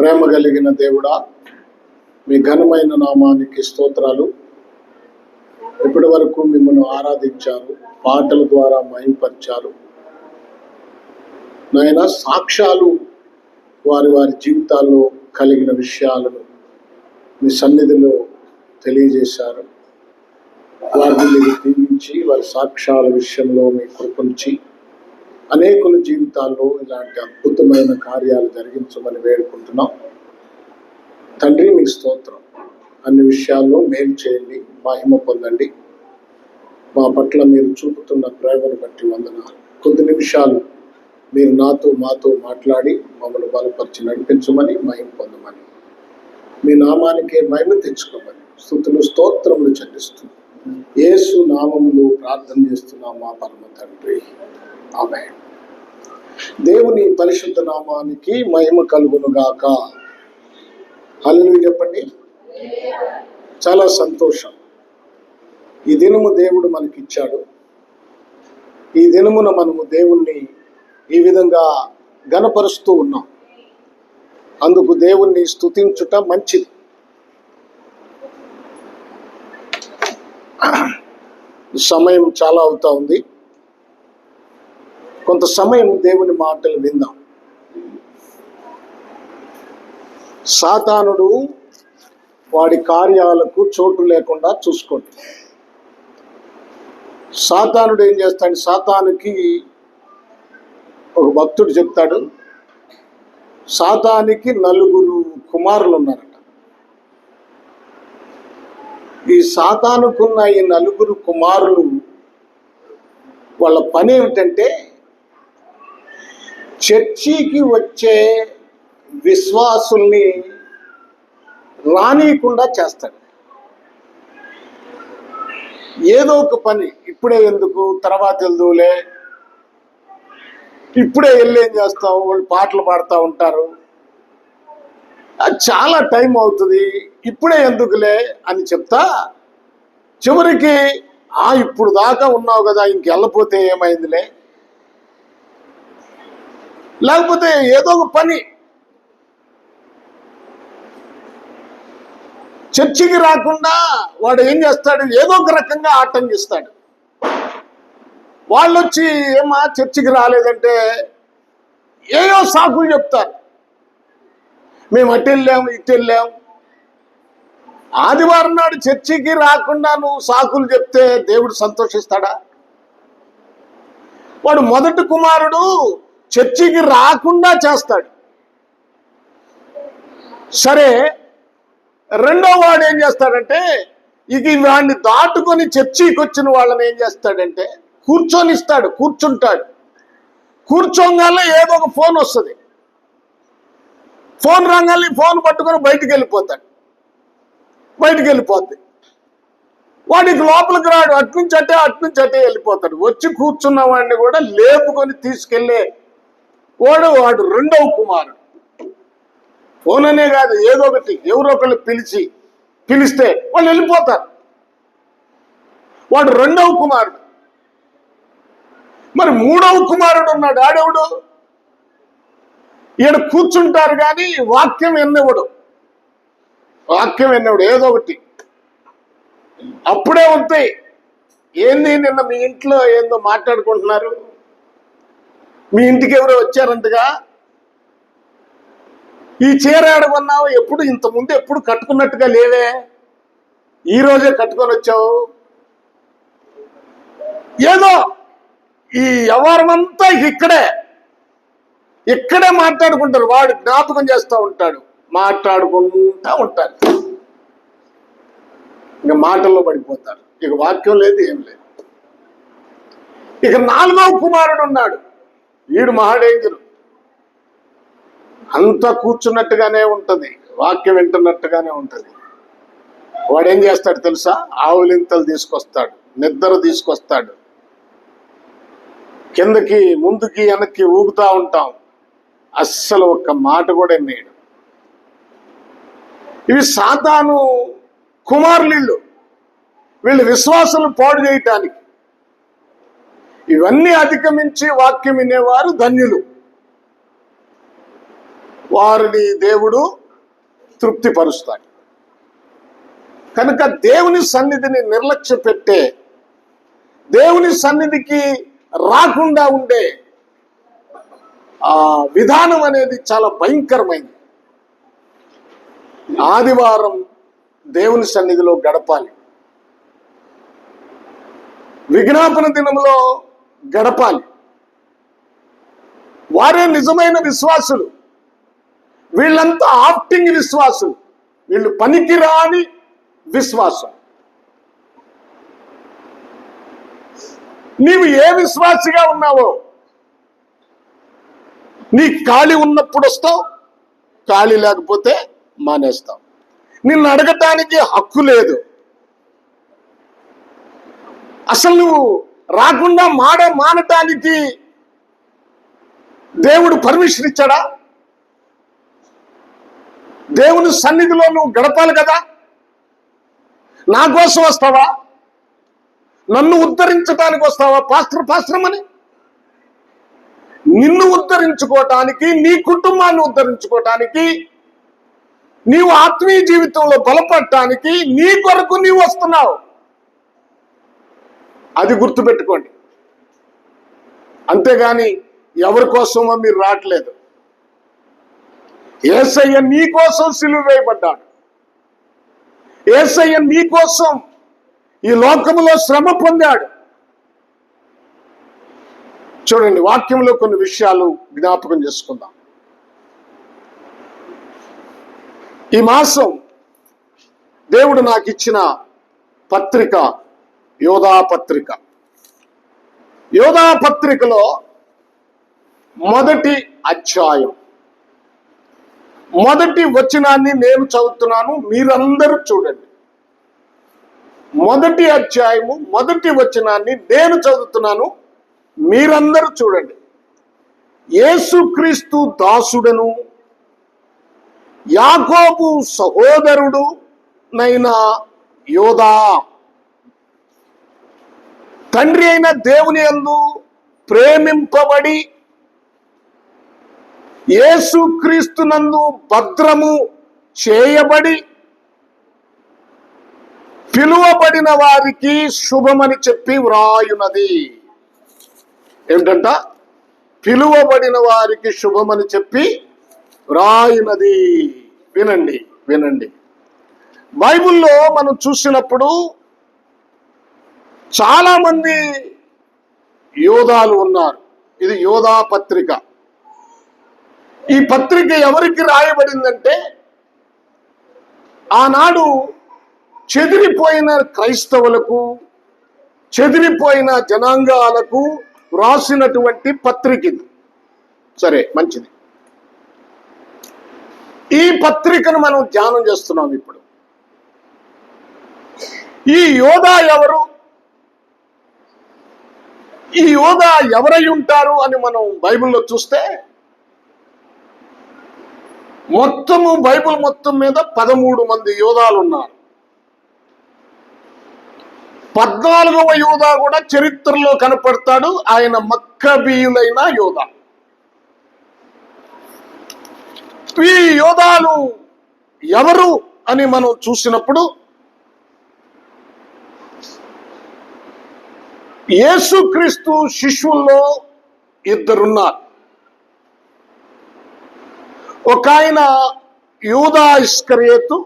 ప్రేమ కలిగిన దేవుడా, మీ ఘనమైన నామానికి స్తోత్రాలు. ఇప్పటి వరకు మిమ్మల్ని ఆరాధించారు, పాటల ద్వారా మహింపరిచారు. నాయన, సాక్ష్యాలు వారి వారి జీవితాల్లో కలిగిన విషయాలను మీ సన్నిధిలో తెలియజేశారు. వారిని మీరు దీవించి వారి సాక్ష్యాల విషయంలో మీ కృపించి అనేకుల జీవితాల్లో ఇలాంటి అద్భుతమైన కార్యాలు జరిగించమని వేడుకుంటున్నాం. తండ్రి, మీ స్తోత్రం. అన్ని విషయాల్లో మేలు చేయండి, మహిమ పొందండి. మా పట్ల మీరు చూపుతున్న ప్రేమను బట్టి వందనాలు. కొద్ది నిమిషాలు మీరు మాతో మాట్లాడి మమ్మల్ని బలపరిచి నడిపించమని, మహిమ పొందమని, మీ నామానికే మహిమ తెచ్చుకోమని స్తుతులు స్తోత్రములు చెల్లిస్తూ యేసు నామములో ప్రార్థన చేస్తున్నాం మా పరమ తండ్రి, ఆమేన్. దేవుని పరిశుద్ధ నామానికి మహిమ కలుగునుగాక. హల్లెలూయా చెప్పండి. చాలా సంతోషం. ఈ దినము దేవుడు మనకిచ్చాడు. ఈ దినమున మనము దేవుణ్ణి ఈ విధంగా ఘనపరుస్తూ ఉన్నాం. అందుకు దేవుణ్ణి స్తుతించుట మంచిది. సమయం చాలా అవుతా ఉంది. కొంత సమయం దేవుని మాటలు విందాం. సాతానుడు వాడి కార్యాలకు చోటు లేకుండా చూసుకోండి. సాతానుడు ఏం చేస్తాడు? సాతానుకి ఒక భక్తుడు చెప్తాడు, సాతానికి 4 కుమారులు ఉన్నారట. ఈ సాతానుకున్న ఈ 4 కుమారులు వాళ్ళ పని ఏమిటంటే, చర్చికి వచ్చే విశ్వాసుల్ని రానియకుండా చేస్తాడు. ఏదో ఒక పని, ఇప్పుడే ఎందుకు, తర్వాత వెళ్దులే, ఇప్పుడే వెళ్ళి ఏం చేస్తావు, వాళ్ళు పాటలు పాడుతూ ఉంటారు, అది చాలా టైం అవుతుంది, ఇప్పుడే ఎందుకులే అని చెప్తా చివరికి ఇప్పుడు దాకా ఉన్నావు కదా, ఇంకెళ్ళపోతే ఏమైందిలే, లేకపోతే ఏదో ఒక పని, చర్చికి రాకుండా వాడు ఏం చేస్తాడు, ఏదో ఒక రకంగా ఆటంకిస్తాడు. వాళ్ళు వచ్చి ఏమా చర్చికి రాలేదంటే ఏయో సాకులు చెప్తారు. మేము అటు వెళ్ళాము, ఇటు వెళ్ళాం. ఆదివారం నాడు చర్చికి రాకుండా నువ్వు సాకులు చెప్తే దేవుడు సంతోషిస్తాడా? వాడు మొదటి కుమారుడు చర్చికి రాకుండా చేస్తాడు. సరే, రెండో వాడు ఏం చేస్తాడంటే, ఇక వాడిని దాటుకొని చర్చికి వచ్చిన వాళ్ళని ఏం చేస్తాడంటే కూర్చుంటాడు. కూర్చోగానే ఏదో ఒక ఫోన్ వస్తుంది. ఫోన్ రాగానే ఫోన్ పట్టుకొని బయటికి వెళ్ళిపోద్ది. వాడికి లోపలికి రాడు, అట్నుంచి అటే వెళ్ళిపోతాడు. వచ్చి కూర్చున్న వాడిని కూడా లేపుకొని తీసుకెళ్లే వాడు రెండవ కుమారుడు. ఫోన్ అనే కాదు, ఏదో ఒకటి ఎవరో ఒకళ్ళు పిలిస్తే వాళ్ళు వెళ్ళిపోతారు. వాడు రెండవ కుమారుడు. మరి మూడవ కుమారుడు ఉన్నాడు, ఆడెవడు? ఈయన కూర్చుంటారు కానీ వాక్యం ఎన్నెవడు ఏదో ఒకటి అప్పుడే ఉంటాయి. ఏంది, నిన్న మీ ఇంట్లో ఏందో మాట్లాడుకుంటున్నారు, మీ ఇంటికి ఎవరో వచ్చారంటగా, ఈ చీర ఆడుకున్నావు, ఇంతకుముందు ఎప్పుడు కట్టుకున్నట్టుగా లేవే, ఈ రోజే కట్టుకొని వచ్చావు. ఏదో ఈ వ్యవహారం అంతా ఇక్కడే మాట్లాడుకుంటారు. వాడు జ్ఞాపకం చేస్తూ ఉంటాడు, మాట్లాడుకుంటూ ఉంటారు. ఇక మాటల్లో పడిపోతారు. ఇక వాక్యం లేదు, ఏం లేదు. ఇక 4వ కుమారుడు ఉన్నాడు. వీడు మహాడేంజరు. అంతా కూర్చున్నట్టుగానే ఉంటుంది, వాక్యం వింటున్నట్టుగానే ఉంటుంది. వాడు ఏం చేస్తాడు తెలుసా? ఆవులింతలు తీసుకొస్తాడు, నిద్ర తీసుకొస్తాడు. కిందకి ముందుకి వెనక్కి ఊగుతూ ఉంటాం. అస్సలు ఒక్క మాట కూడా ఎన్నేయడు. ఇవి సాతాను కుమారులు. వీళ్ళు విశ్వాసాలు పాడు చేయటానికి. ఇవన్నీ అధిగమించి వాక్యం వినేవారు ధన్యులు. వారిని దేవుడు తృప్తిపరుస్తాడు. కనుక దేవుని సన్నిధిని నిర్లక్ష్య పెట్టే, దేవుని సన్నిధికి రాకుండా ఉండే ఆ విధానం అనేది చాలా భయంకరమైంది. ఆదివారం దేవుని సన్నిధిలో గడపాలి, విజ్ఞాపన దినంలో గడపాలి. వారే నిజమైన విశ్వాసులు. వీళ్ళంతా ఆప్టింగ్ విశ్వాసులు, వీళ్ళు పనికిరాని విశ్వాసం. నీవు ఏ విశ్వాసిగా ఉన్నావో, నీ ఖాళీ ఉన్నప్పుడు వస్తావు, ఖాళీ లేకపోతే మానేస్తావు. నిన్ను అడగటానికి హక్కు లేదు. అసలు నువ్వు రాకుండా మానటానికి దేవుడు పర్మిషన్ ఇచ్చాడా? దేవుని సన్నిధిలో నువ్వు గడపాలి కదా. నా కోసం వస్తావా? నన్ను ఉద్ధరించడానికి వస్తావా? పాస్టర్ అని నిన్ను ఉద్ధరించుకోవటానికి, నీ కుటుంబాన్ని ఉద్ధరించుకోవటానికి, నీవు ఆత్మీయ జీవితంలో బలపడటానికి నీ కొరకు నీవు వస్తున్నావు. అది గుర్తుపెట్టుకోండి. అంతేగాని ఎవరి కోసమో మీరు రావట్లేదు. యేసయ్య నీ కోసం సిలువ వేయబడ్డాడు. యేసయ్య నీ కోసం ఈ లోకములో శ్రమ పొందాడు. చూడండి, వాక్యంలో కొన్ని విషయాలు జ్ఞాపకం చేసుకుందాం. ఈ మాసం దేవుడు నాకు ఇచ్చిన పత్రిక యోధా పత్రిక. యోధా పత్రికలో మొదటి అధ్యాయం మొదటి వచనాన్ని నేను చదువుతున్నాను, మీరందరూ చూడండి. మొదటి అధ్యాయము మొదటి వచనాన్ని నేను చదువుతున్నాను, మీరందరూ చూడండి. యేసుక్రీస్తు దాసుడను యాకోబు సహోదరుడు నైన యోధా, తండ్రి అయిన దేవుని యందు ప్రేమింపబడి యేసుక్రీస్తునందు భద్రము చేయబడి పిలువబడిన వారికి శుభమని చెప్పి వ్రాయునది. ఏమిటంట? పిలువబడిన వారికి శుభమని చెప్పి వ్రాయునది. వినండి వినండి. బైబిల్లో మనం చూసినప్పుడు చాలా మంది యోధాలు ఉన్నారు. ఇది యోధా పత్రిక. ఈ పత్రిక ఎవరికి రాయబడిందంటే, ఆనాడు చెదిరిపోయిన క్రైస్తవులకు, చెదిరిపోయిన జనాంగాలకు రాసినటువంటి పత్రిక ఇది. సరే, మంచిది. ఈ పత్రికను మనం ధ్యానం చేస్తున్నాం ఇప్పుడు. ఈ యోధా ఎవరు? ఈ యోధా ఎవరై ఉంటారు అని మనం బైబిల్లో చూస్తే, మొత్తము బైబిల్ మొత్తం మీద 13 మంది యోధాలు ఉన్నారు. 14వ యోధా కూడా చరిత్రలో కనపడతాడు. ఆయన మక్కబీయులైన యోధా. ఈ యోధాలు ఎవరు అని మనం చూసినప్పుడు, యేసుక్రీస్తు శిష్యుల్లో 2 ఉన్నారు. ఒక ఆయన యూదా ఇస్కరియోతు,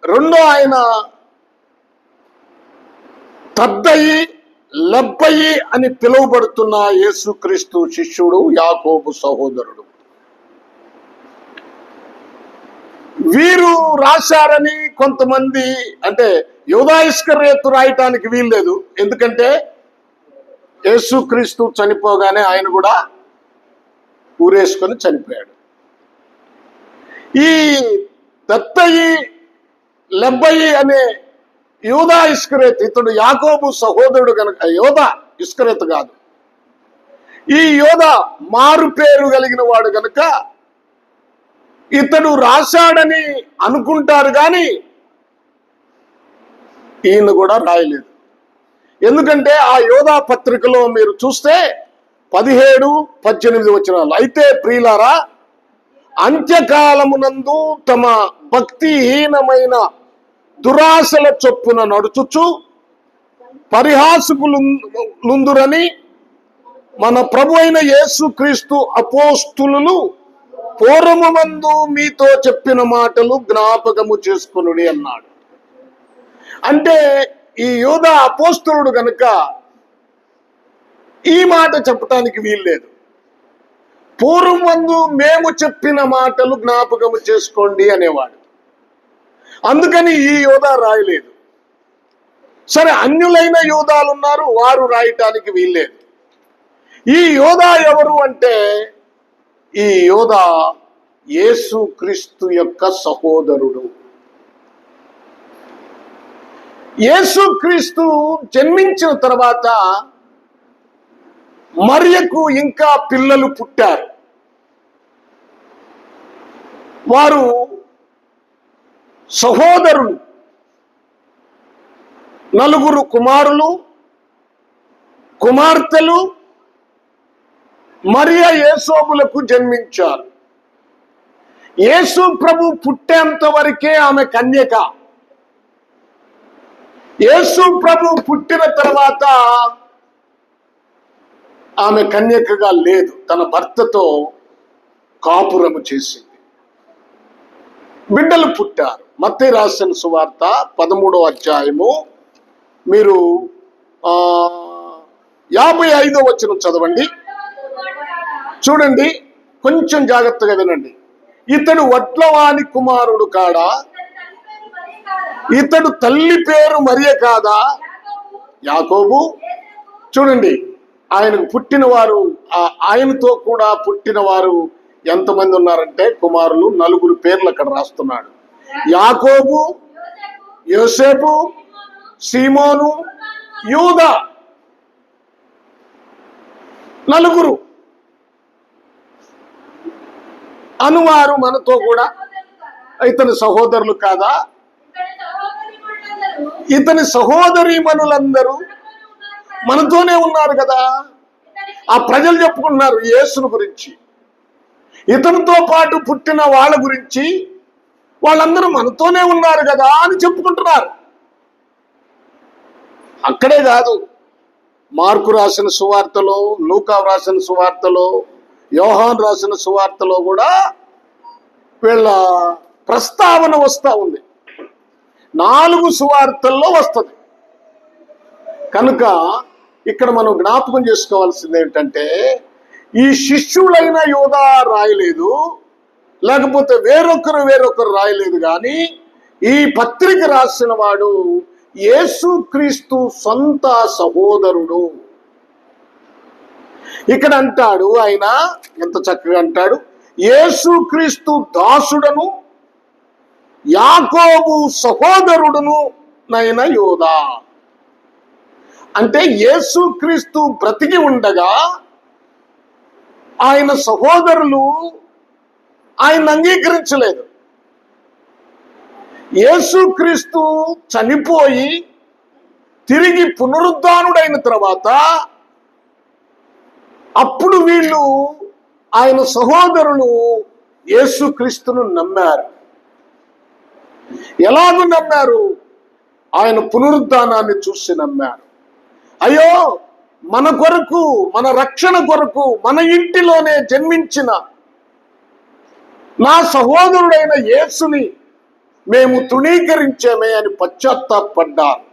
రెండో ఆయన తద్దయి లబ్బయి అని పిలువబడుతున్న యేసుక్రీస్తు శిష్యుడు యాకోబు సహోదరుడు. వీరు రాశారని కొంతమంది, అంటే యూదా ఇస్కరియోతు రాయటానికి వీల్లేదు. ఎందుకంటే యేసుక్రీస్తు చనిపోగానే ఆయన కూడా ఊరేసుకొని చనిపోయాడు. ఈ దత్తయి లబ్బయి అనే యూదా ఇస్కరియోతు, ఇతడు యాకోబు సహోదరుడు కనుక యోధా ఇస్కరియోతు కాదు. ఈ యోధా మారు పేరు కలిగిన వాడు కనుక ఇతడు రాశాడని అనుకుంటారు, కానీ ఈయన కూడా రాయలేదు. ఎందుకంటే ఆ యోధా పత్రికలో మీరు చూస్తే 17-18 వచనాలు. అయితే ప్రియులారా, అంత్యకాలమునందు తమ భక్తిహీనమైన దురాశల చొప్పున నడుచుచు పరిహాసకులుందురని మన ప్రభు అయిన యేసుక్రీస్తు అపోస్తులు పూర్వమందు మీతో చెప్పిన మాటలు జ్ఞాపకము చేసుకొనుడి అన్నాడు. అంటే ఈ యూదా అపోస్తులుడు గనుక ఈ మాట చెప్పటానికి వీల్లేదు. పూర్వమందు మేము చెప్పిన మాటలు జ్ఞాపకము చేసుకోండి అనేవాడు. అందుకని ఈ యూదా రాయలేదు. సరే, అన్యులైన యూదాలు ఉన్నారు, వారు రాయటానికి వీల్లేదు. ఈ యోధా ఎవరు అంటే ఈ యోధా యేసుక్రీస్తు యొక్క సహోదరుడు. యేసుక్రీస్తు జన్మించిన తర్వాత మరియకు ఇంకా పిల్లలు పుట్టారు. వారు సహోదరులు, 4 కుమారులు, కుమార్తెలు మరియ యేసోబులకు జన్మించారు. యేసు ప్రభు పుట్టేంత వరకే ఆమె కన్యక. యేసు ప్రభు పుట్టిన తర్వాత ఆమె కన్యకగా లేదు, తన భర్తతో కాపురము చేసింది. బిడ్డలు పుట్టారు. మత్తయి రాసిన సువార్త 13వ అధ్యాయము మీరు 55వ వచనం చదవండి. చూడండి, కొంచెం జాగ్రత్తగా వినండి. ఇతడు వడ్లవాని కుమారుడు కాడా? ఇతడు తల్లి పేరు మరియ కాదా? యాకోబు. చూడండి, ఆయనకు పుట్టిన వారు, ఆయనతో కూడా పుట్టిన వారు ఎంతమంది ఉన్నారంటే కుమారులు 4 పేర్లు అక్కడ రాస్తున్నాడు. యాకోబు, యోసేపు, సీమోను, యూదా, 4 అనువారు మనతో కూడా. ఇతని సహోదరులు కాదా? ఇతని సహోదరీమణులందరూ మనతోనే ఉన్నారు కదా. ఆ ప్రజలు చెప్పుకుంటున్నారు యేసును గురించి, ఇతనితో పాటు పుట్టిన వాళ్ళ గురించి, వాళ్ళందరూ మనతోనే ఉన్నారు కదా అని చెప్పుకుంటున్నారు. అక్కడే కాదు, మార్కు రాసిన సువార్తలో, లూకా రాసిన సువార్తలో, యోహాను రాసిన సువార్తలో కూడా వీళ్ళ ప్రస్తావన వస్తూ ఉంది. 4 సువార్తల్లో వస్తుంది. కనుక ఇక్కడ మనం జ్ఞాపకం చేసుకోవాల్సింది ఏంటంటే, ఈ శిష్యులైన యోధా రాయలేదు, లేకపోతే వేరొకరు రాయలేదు, కానీ ఈ పత్రిక రాసిన వాడు యేసుక్రీస్తు సొంత సహోదరుడు. ఇక్కడ అంటాడు, ఆయన ఎంత చక్కగా అంటాడు, యేసుక్రీస్తు దాసుడను యాకోబు సహోదరుడును నైన యోధా. అంటే యేసుక్రీస్తు బ్రతికి ఉండగా ఆయన సహోదరులు ఆయన అంగీకరించలేదు. యేసుక్రీస్తు చనిపోయి తిరిగి పునరుద్ధానుడైన తర్వాత అప్పుడు వీళ్ళు, ఆయన సహోదరులు యేసుక్రీస్తును నమ్మారు. ఎలాగూ నమ్మారు? ఆయన పునరుద్ధానాన్ని చూసి నమ్మారు. అయ్యో, మన కొరకు, మన రక్షణ కొరకు మన ఇంటిలోనే జన్మించిన నా సహోదరుడైన యేసుని మేము తృణీకరించామే అని పశ్చాత్తాపడ్డారు.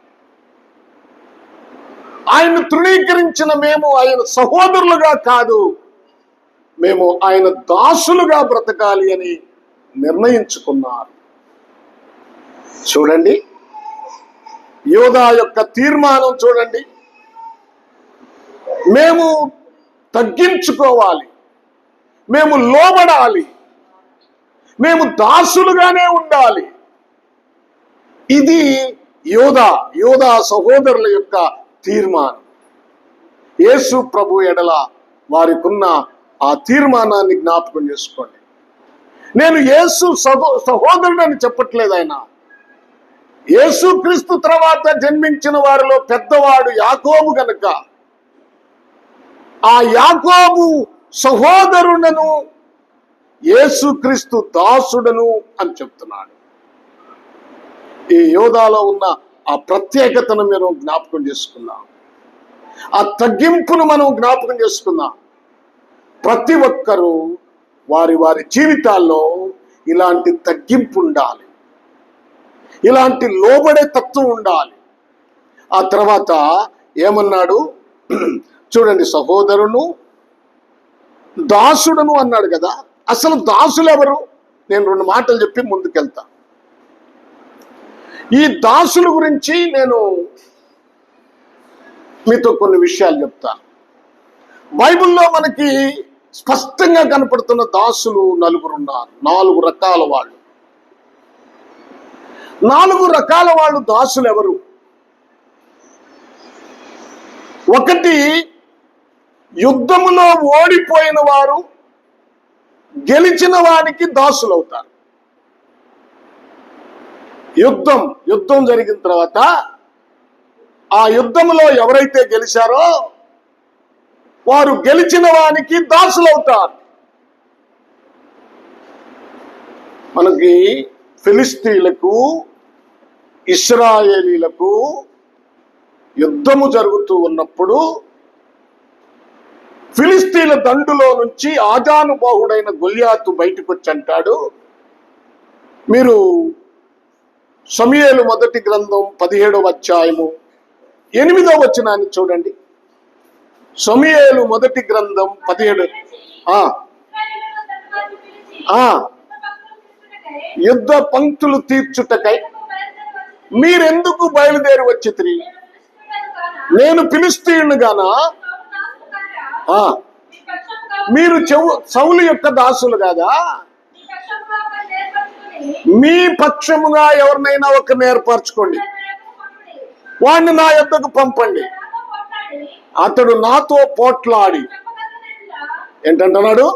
ఆయన తృణీకరించిన మేము ఆయన సహోదరులుగా కాదు, మేము ఆయన దాసులుగా బ్రతకాలి అని నిర్ణయించుకున్నారు. చూడండి, యోధా యొక్క తీర్మానం చూడండి. మేము తగ్గించుకోవాలి, మేము లోబడాలి, మేము దాసులుగానే ఉండాలి. ఇది యోధా సహోదరుల యొక్క తీర్మానం. యేసు ప్రభు ఎడల వారికున్న ఆ తీర్మానాన్ని జ్ఞాపకం చేసుకోండి. నేను యేసు సహోదరుడని చెప్పట్లేదు. ఆయన యేసుక్రీస్తు తర్వాత జన్మించిన వారిలో పెద్దవాడు యాకోబు గనుక ఆ యాకోబు సహోదరులను యేసుక్రీస్తు దాసుడను అని చెప్తున్నాడు. ఈ యోధాలో ఉన్న ఆ ప్రత్యేకతను మీరు జ్ఞాపకం చేసుకున్నాం. ఆ తగ్గింపును మనం జ్ఞాపకం చేసుకుందాం. ప్రతి ఒక్కరూ వారి వారి జీవితాల్లో ఇలాంటి తగ్గింపు ఉండాలి, ఇలాంటి లోబడే తత్వం ఉండాలి. ఆ తర్వాత ఏమన్నాడు చూడండి, సహోదరును దాసుడును అన్నాడు కదా. అసలు దాసులు ఎవరు? నేను 2 మాటలు చెప్పి ముందుకెళ్తా. ఈ దాసుల గురించి నేను మీతో కొన్ని విషయాలు చెప్తాను. బైబిల్లో మనకి స్పష్టంగా కనపడుతున్న దాసులు 4 ఉన్నారు. 4 రకాల వాళ్ళు. 4 రకాల వాళ్ళు దాసులు ఎవరు? ఒకటి, యుద్ధములో ఓడిపోయిన వారు గెలిచిన వారికి దాసులు అవుతారు. యుద్ధం జరిగిన తర్వాత ఆ యుద్ధంలో ఎవరైతే గెలిచారో వారు గెలిచిన వానికి దాసులు అవుతారు. మనకి ఫిలిస్తీన్లకు ఇశ్రాయేలీలకు యుద్ధము జరుగుతూ ఉన్నప్పుడు ఫిలిస్తీన్ల దండులో నుంచి ఆజానుబాహుడైన గొల్యాతు బయటకు వచ్చి అంటాడు, మీరు సమూయేలు మొదటి గ్రంథం 17వ అధ్యాయము 8వ వచనాన్ని చూడండి. సమూయేలు మొదటి గ్రంథం 17. యుద్ధ పంక్తులు తీర్చుటకై మీరెందుకు బయలుదేరి వచ్చితిరి? నేను ఫిలిస్తీయుని గానా? మీరు సౌలు యొక్క దాసులు కాదా? మీ పక్షముగా ఎవరినైనా ఒకరిని ఏర్పరచుకోండి, వాడిని నా యొద్దకు పంపండి. అతడు నాతో పోట్లాడి ఏంటంటున్నాడు?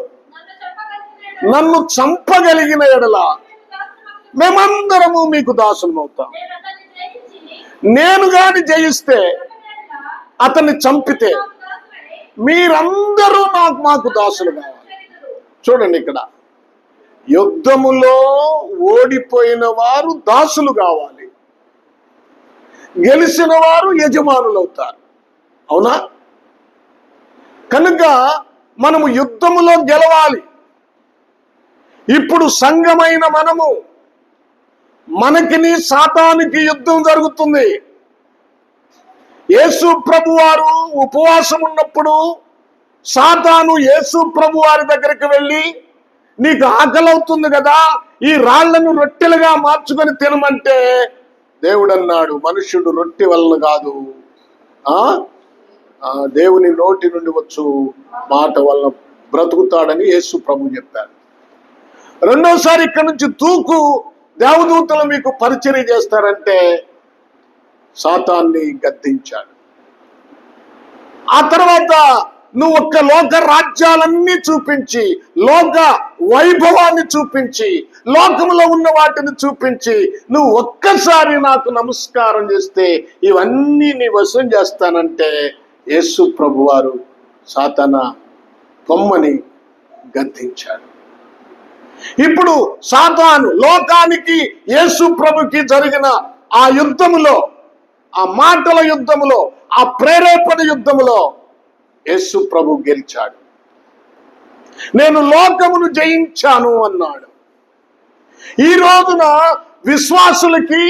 నన్ను చంపగలిగిన ఎడల మేమందరము మీకు దాసులం అవుతాం. నేను గాని జయిస్తే, అతన్ని చంపితే మీరందరూ మాకు దాసులు కావాలి. చూడండి, ఇక్కడ యుద్ధములో ఓడిపోయిన వారు దాసులు కావాలి, గెలిచిన వారు యజమానులు అవుతారు. అవునా? కనుక మనము యుద్ధములో గెలవాలి. ఇప్పుడు సంఘమైన మనకిని సాతానికి యుద్ధం జరుగుతుంది. యేసు ప్రభు వారు ఉపవాసం ఉన్నప్పుడు సాతాను యేసు ప్రభు వారి దగ్గరికి వెళ్ళి, నీకు ఆకలి అవుతుంది కదా, ఈ రాళ్లను రొట్టెలుగా మార్చుకొని తినమంటే దేవుడు అన్నాడు, మనుష్యుడు రొట్టె వలన కాదు, దేవుని నోటి నుండి వచ్చు మాట వలన బ్రతుకుతాడని యేసు ప్రభు చెప్పారు. రెండోసారి ఇక్కడి నుంచి దూకు, దేవదూతలు మీకు పరిచర్య చేస్తారంటే సాతాన్ని గద్దించాడు. ఆ తర్వాత నువ్వు ఒక్క లోక రాజ్యాలన్నీ చూపించి, లోక వైభవాన్ని చూపించి, లోకంలో ఉన్న వాటిని చూపించి, నువ్వు ఒక్కసారి నాకు నమస్కారం చేస్తే ఇవన్నీ నీ వశం చేస్తానంటే యేసు ప్రభువారు సాతాన కొమ్మని గద్దించాడు. ఇప్పుడు సాతాను లోకానికి యేసు ప్రభుకి జరిగిన ఆ యుద్ధములో, ఆ మాటల యుద్ధములో, ఆ ప్రేరేపణ యుద్ధములో యేసు ప్రభు గెలిచాడు. నేను లోకమును జయించాను అన్నాడు. ఈ రోజున విశ్వాసులకి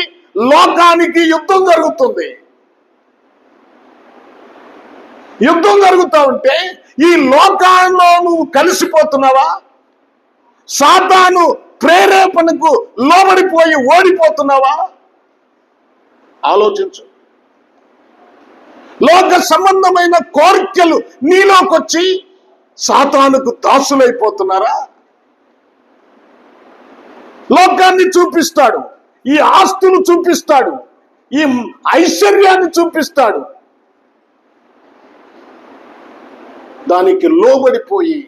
లోకానికి యుద్ధం జరుగుతుంది. యుద్ధం జరుగుతూ ఉంటే ఈ లోకాల్లో నువ్వు కలిసిపోతున్నావా? సాతాను ప్రేరేపణకు లోబడిపోయి ఓడిపోతున్నావా? ఆలోచించు. లోక సంబంధమైన కోరికలు నీలోకొచ్చి సాతానుకు దాసులైపోతున్నారా? లోకాన్ని చూపిస్తాడు, ఈ ఆస్తులు చూపిస్తాడు, ఈ ఐశ్వర్యాన్ని చూపిస్తాడు, దానికి లోబడిపోయి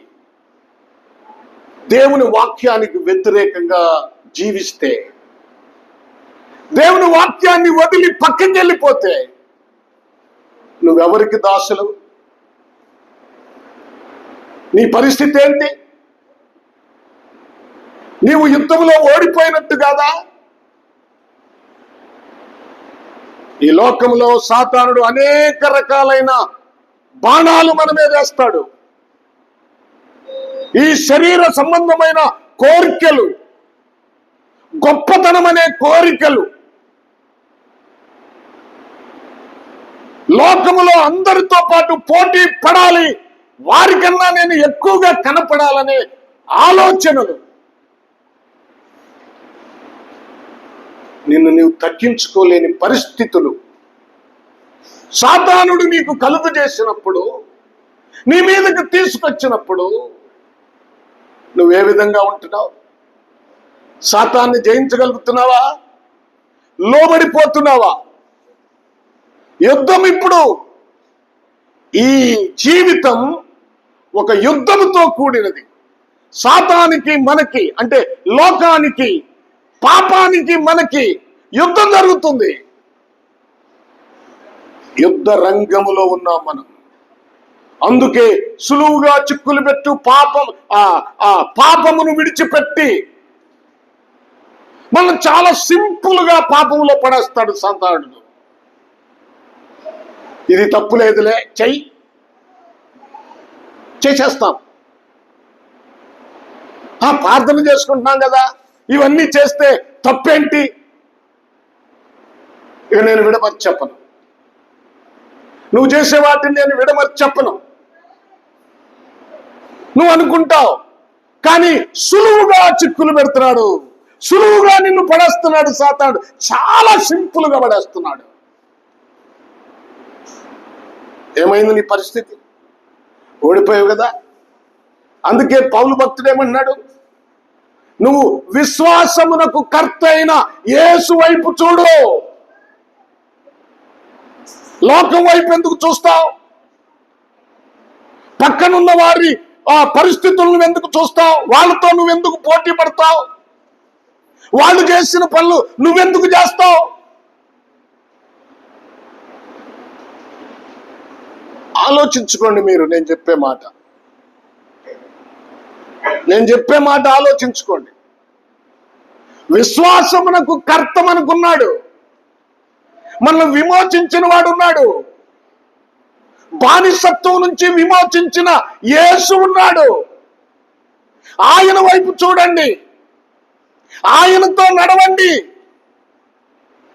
దేవుని వాక్యానికి వ్యతిరేకంగా జీవిస్తే, దేవుని వాక్యాన్ని వదిలి పక్కకి వెళ్ళిపోతే నువ్వెవరికి దాసులు? నీ పరిస్థితి ఏంటి? నీవు యుద్ధంలో ఓడిపోయినట్టు కాదా? ఈ లోకంలో సాతానుడు అనేక రకాలైన బాణాలు మన మీద వేస్తాడు. ఈ శరీర సంబంధమైన కోరికలు, గొప్పతనం అనే కోరికలు, లోకములో అందరితో పాటు పోటీ పడాలి, వారికన్నా నేను ఎక్కువగా కనపడాలనే ఆలోచనలు, నిన్ను నీవు తగ్గించుకోలేని పరిస్థితులు సాతానుడు నీకు కలుగు చేసినప్పుడు, నీ మీదకి తీసుకొచ్చినప్పుడు నువ్వే విధంగా ఉంటున్నావు? సాతాన్ని జయించగలుగుతున్నావా? లోబడిపోతున్నావా? యుద్ధం ఇప్పుడు, ఈ జీవితం ఒక యుద్ధముతో కూడినది. సాతానికి మనకి, అంటే లోకానికి, పాపానికి మనకి యుద్ధం జరుగుతుంది. యుద్ధ రంగములో ఉన్నాం మనం. అందుకే సులువుగా చిక్కులు పెట్టు పాపమును విడిచిపెట్టి మనం చాలా సింపుల్ గా పాపములో పడేస్తాడు సాతానుడు. ఇది తప్పు లేదులే, చేసేస్తాం. ప్రార్థన చేసుకుంటున్నాం కదా, ఇవన్నీ చేస్తే తప్పేంటి? ఇక నేను విడమర్చి చెప్పను. నువ్వు చేసే వాటిని నేను విడమర్చి చెప్పను. నువ్వు అనుకుంటావు, కానీ సులువుగా చిక్కులు పెడుతున్నాడు, సులువుగా నిన్ను పడేస్తున్నాడు సాతానుడు. చాలా సింపుల్ గా పడేస్తున్నాడు. ఏమైంది నీ పరిస్థితి? ఓడిపోయావు కదా. అందుకే పౌలు భక్తుడు ఏమన్నాడు? నువ్వు విశ్వాసమునకు కర్త అయిన యేసు వైపు చూడు. లోకం వైపు ఎందుకు చూస్తావు? పక్కనున్న వారి పరిస్థితులను ఎందుకు చూస్తావు? వాళ్ళతో నువ్వెందుకు పోటీ పడతావు? వాళ్ళు చేసిన పనులు నువ్వెందుకు చేస్తావు? ఆలోచించుకోండి మీరు. నేను చెప్పే మాట ఆలోచించుకోండి. విశ్వాసమునకు కర్త మనకున్నాడు, మనల్ని విమోచించిన వాడు ఉన్నాడు, బానిసత్వం నుంచి విమోచించిన యేసు ఉన్నాడు. ఆయన వైపు చూడండి, ఆయనతో నడవండి.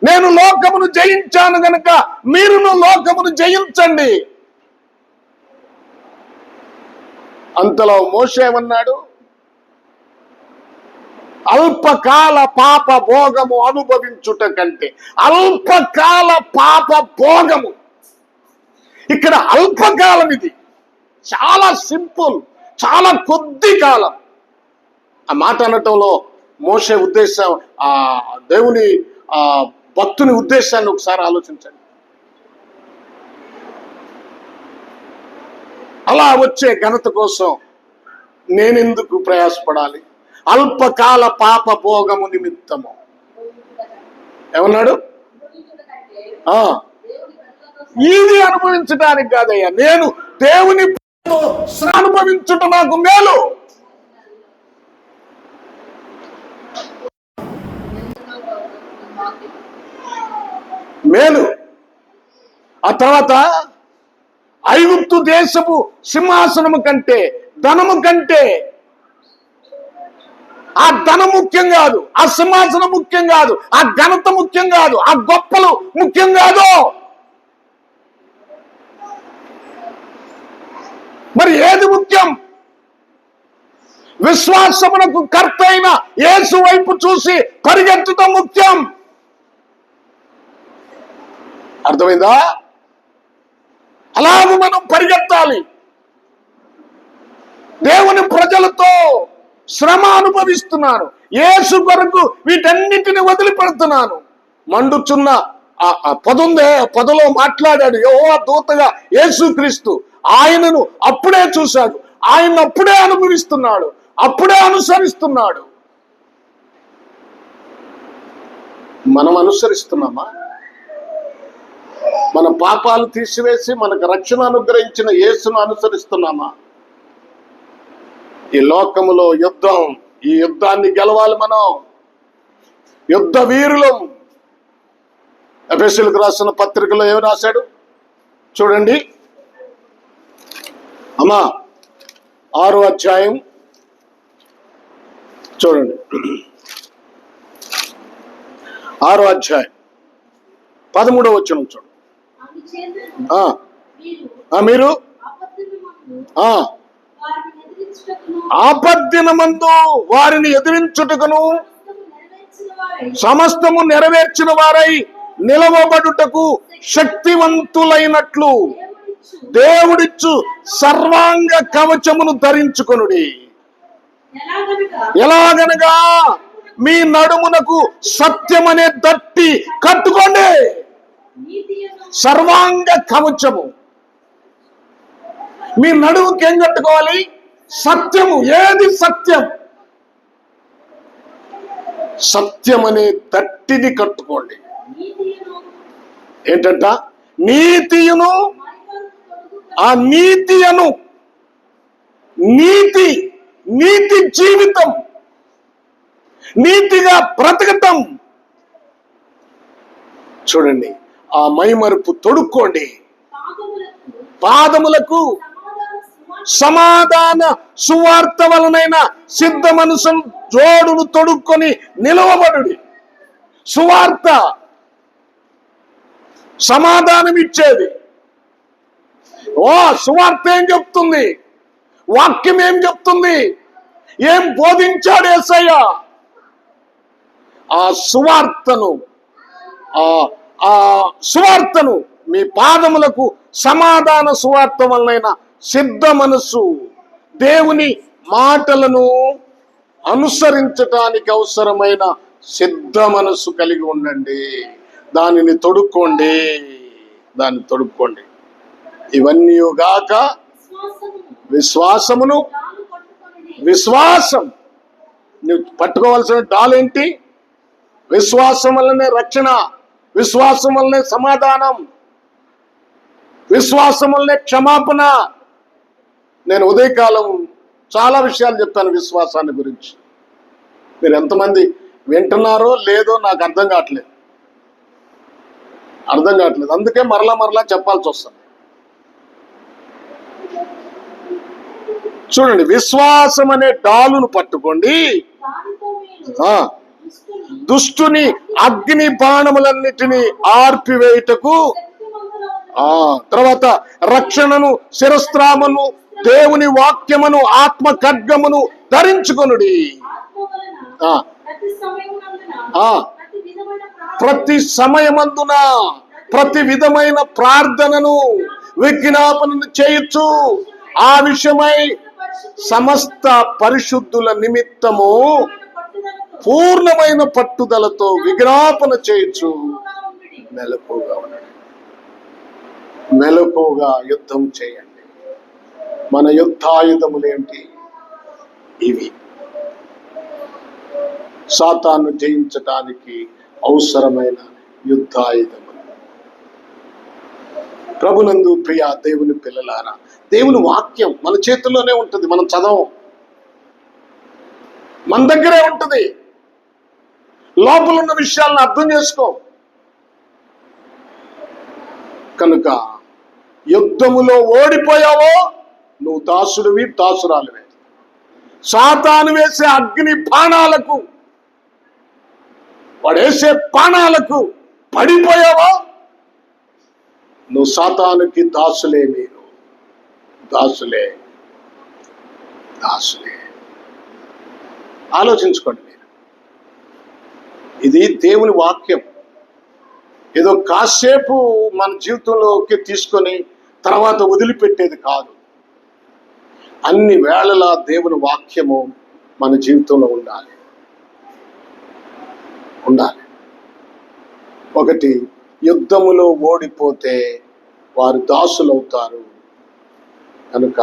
నేను లోకమును జయించాను గనుక మీరును లోకమును జయించండి. అంతలో మోషే ఏమన్నాడు? అల్పకాల పాప భోగము అనుభవించుట కంటే, అల్పకాల పాప భోగము, ఇక్కడ అల్పకాలం, ఇది చాలా సింపుల్, చాలా కొద్ది కాలం. ఆ మాట అనటంలో మోషే ఉద్దేశం, దేవుని భక్తుని ఉద్దేశాన్ని ఒకసారి ఆలోచించండి. అలా వచ్చే ఘనత కోసం నేనెందుకు ప్రయాసపడాలి? అల్పకాల పాప భోగము నిమిత్తము. ఏమన్నాడు? ఇది అనుభవించడానికి కాదయ్యా, నేను దేవుని అనుభవించుట నాకు మేలు. ఆ తర్వాత ఐగుప్తు దేశపు సింహాసనము కంటే, ధనము కంటే, ఆ ధనం ముఖ్యం కాదు, ఆ సింహాసనం ముఖ్యం కాదు, ఆ ఘనత ముఖ్యం కాదు, ఆ గొప్పలు ముఖ్యం కాదు. మరి ఏది ముఖ్యం? విశ్వాసమునకు కర్త అయిన యేసు వైపు చూసి పరిగెత్తడం ముఖ్యం. అర్థమైందా? అలాగే మనం పరిగెత్తాలి. దేవుని ప్రజలతో శ్రమ అనుభవిస్తున్నాను, యేసు కొరకు వీటన్నిటిని వదిలిపెడుతున్నాను. మండుచున్న పదుందే, పదలో మాట్లాడాడు యెహోవా దూతగా యేసుక్రీస్తు. ఆయనను అప్పుడే చూశాడు, ఆయన అప్పుడే అనుభవిస్తున్నాడు, అప్పుడే అనుసరిస్తున్నాడు. మనం అనుసరిస్తున్నామా? మన పాపాలు తీసివేసి మనకు రక్షణ అనుగ్రహించిన యేసును అనుసరిస్తున్నామా? ఈ లోకములో యుద్ధం ఈ యుద్ధాన్ని గెలవాలి మనం. యుద్ధ వీరులం. ఎఫెసీయులకు రాసిన పత్రికలో ఏమి రాశాడు చూడండి అమ్మా, 6వ అధ్యాయం చూడండి. 6వ అధ్యాయం 13వ వచనం చూడండి. మీరు ఆపద్దినమందు వారిని ఎదిరించుటకును సమస్తము నెరవేర్చిన వారై నిలవబడుటకు శక్తివంతులైనట్లు దేవుడిచ్చు సర్వాంగ కవచమును ధరించుకొనుడి. ఎలాగనగా మీ నడుమునకు సత్యమనే దట్టి కట్టుకోండి. సర్వాంగ కవచము. మీ నడుముకి ఏం కట్టుకోవాలి? సత్యము. ఏది సత్యం? సత్యమనే దట్టిని కట్టుకోండి. ఏంటంట? నీతియును. ఆ నీతియను, నీతి, నీతి జీవితం, నీతిగా బ్రతకటం. చూడండి, ఆ మైమరుపు తొడుక్కోండి. పాదములకు సమాధాన సువార్త వలనైన సిద్ధ మనసు జోడును తొడుక్కొని నిలవబడుడి. సువార్త సమాధానం ఇచ్చేది. సువార్త ఏం చెప్తుంది? వాక్యం ఏం చెప్తుంది? ఏం బోధించాడు యేసయ్య? ఆ సువార్తను మీ పాదములకు సమాధాన సువార్త వలన సిద్ధ మనస్సు, దేవుని మాటలను అనుసరించటానికి అవసరమైన సిద్ధ మనస్సు కలిగి ఉండండి. దానిని తొడుక్కోండి. దాన్ని తొడుక్కోండి. ఇవన్నీ గాక విశ్వాసమును. విశ్వాసం నువ్వు పట్టుకోవాల్సిన డాలేంటి? విశ్వాసం వల్లనే రక్షణ, విశ్వాసం వల్లనే సమాధానం, విశ్వాసం వల్లనే క్షమాపణ. నేను ఉదయకాలం చాలా విషయాలు చెప్పాను విశ్వాసాన్ని గురించి. మీరు ఎంతమంది వింటున్నారో లేదో నాకు అర్థం కావట్లేదు. అందుకే మరలా చెప్పాల్సి వస్తుంది. చూడండి, విశ్వాసం అనే డాలును పట్టుకోండి. దుష్టుని అగ్ని బాణములన్నిటినీ ఆర్పివేయుటకు, తర్వాత రక్షణను, శిరస్త్రామను, దేవుని వాక్యమును, ఆత్మ ఖడ్గమును ధరించుకొనుడి. ప్రతి సమయమందున ప్రతి విధమైన ప్రార్థనను, విజ్ఞాపనను చేయొచ్చు. ఆ విషయమై సమస్త పరిశుద్ధుల నిమిత్తము పూర్ణమైన పట్టుదలతో విజ్ఞాపన చేయొచ్చు. మెలకుగా యుద్ధం చేయండి. మన యుద్ధాయుధములేంటి? ఇవి సాతాను జయించటానికి అవసరమైన యుద్ధాయుధములు. ప్రభునందు ప్రియ దేవుని పిల్లలారా, దేవుని వాక్యం మన చేతుల్లోనే ఉంటుంది. మనం చదవం, మన దగ్గరే ఉంటుంది. లోపల ఉన్న విషయాలను అర్థం చేసుకో. కనుక యుద్ధములో ఓడిపోయావో నువ్వు దాసుడివి, దాసురాలివే. సాతాను వేసే అగ్ని బాణాలకు, వాడు వేసే బాణాలకు పడిపోయావో నువ్వు సాతానుకి దాసులే. మీరు దాసులే. ఆలోచించుకోండి. మీరు ఇది దేవుని వాక్యం. ఏదో కాసేపు మన జీవితంలోకి తీసుకొని తర్వాత వదిలిపెట్టేది కాదు. అన్ని వేళలా దేవుని వాక్యము మన జీవితంలో ఉండాలి. ఒకటి, యుద్ధములో ఓడిపోతే వారు దాసులవుతారు. కనుక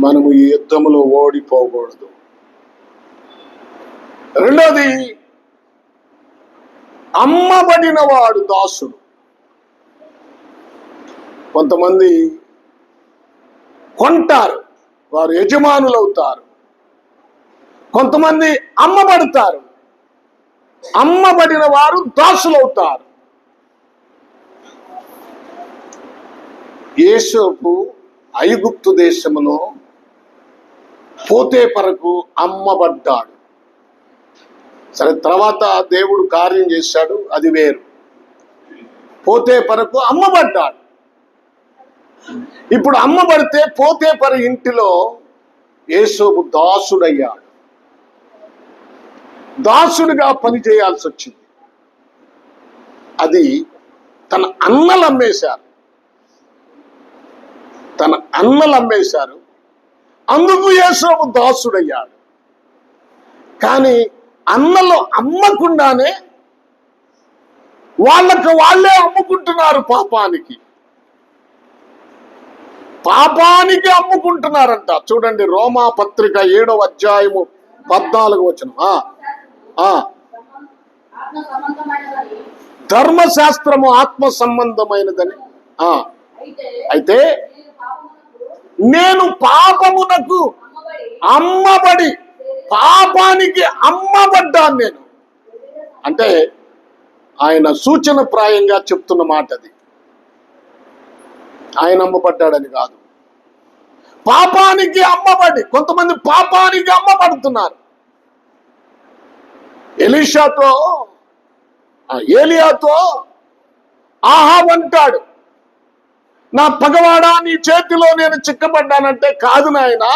మనము ఈ యుద్ధములో ఓడిపోకూడదు. రెండోది, అమ్మబడిన వాడు దాసుడు. కొంతమంది కొంటారు, వారు యజమానులు అవుతారు. కొంతమంది అమ్మబడతారు, అమ్మబడిన వారు దాసులవుతారు. యోసేపు ఐగుప్తు దేశములో పోతేఫరుకు అమ్మబడ్డాడు. సరే, తర్వాత దేవుడు కార్యం చేశాడు, అది వేరు. పోతేఫరుకు అమ్మబడ్డాడు. ఇప్పుడు అమ్మబడితే పోతేఫరు ఇంటిలో యోసేపు దాసుడయ్యాడు. దాసుడిగా పని చేయాల్సి వచ్చింది. అది తన అన్నలు అమ్మేశారు, తన అన్నలు అమ్మేశారు. అందుకు యోసేపు దాసుడయ్యాడు. కానీ అన్నలు అమ్మకుండానే వాళ్ళకు వాళ్ళే అమ్ముకుంటున్నారు. పాపానికి అమ్ముకుంటున్నారంట. చూడండి, రోమా పత్రిక 7వ అధ్యాయము 14వ వచనం. ధర్మశాస్త్రము ఆత్మ సంబంధమైనదని. అయితే నేను పాపమునకు అమ్మబడి పాపానికి అమ్మబడ్డాను నేను. అంటే ఆయన సూచన ప్రాయంగా చెప్తున్న మాట అది. ఆయన అమ్మబడ్డాడని కాదు, పాపానికి అమ్మబడి. కొంతమంది పాపానికి అమ్మబడుతున్నారు. ఏలియాతో ఆహాబు అంటాడు, నా పగవాడా నీ చేతిలో నేను చిక్కబడ్డానంటే, కాదు నాయనా.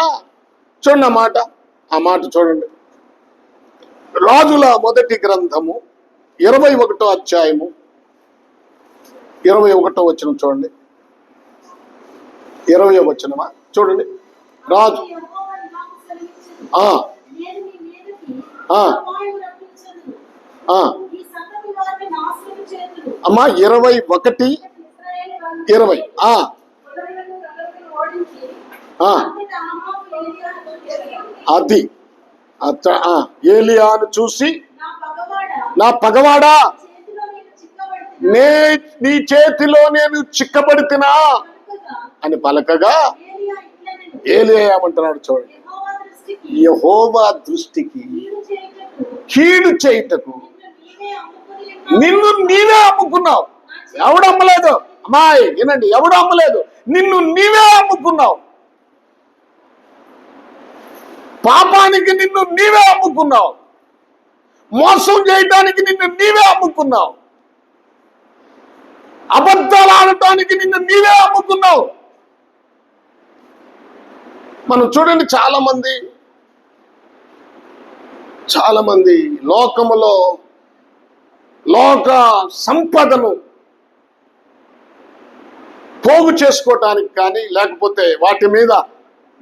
చూడండి ఆ మాట చూడండి. రాజుల మొదటి గ్రంథము 21వ అధ్యాయము 21వ వచనం చూడండి. 20వ వచనమా చూడండి. రాజు అమ్మా 21:20 అది ఏలియాను చూసి, నా పగవాడా నీ చేతిలో నేను చిక్కబడితినా అని పలకగా, ఏలియా ఏమంటున్నాడు చూడండి, యెహోవా దృష్టికి కీడు చేయుటకు నిన్ను నీవే అమ్ముకున్నావు. ఎవడు అమ్మలేదు అమ్మాయి, వినండి, ఎవడు అమ్మలేదు, నిన్ను నీవే అమ్ముకున్నావు. పాపానికి నిన్ను నీవే అమ్ముకున్నావు. మోసం చేయటానికి నిన్ను నీవే అమ్ముకున్నావు. అబద్ధాలు ఆడటానికి నిన్ను నీవే అమ్ముకున్నావు. మనం చూడండి, చాలా మంది లోకములో లోక సంపదను పోగు చేసుకోవటానికి కానీ, లేకపోతే వాటి మీద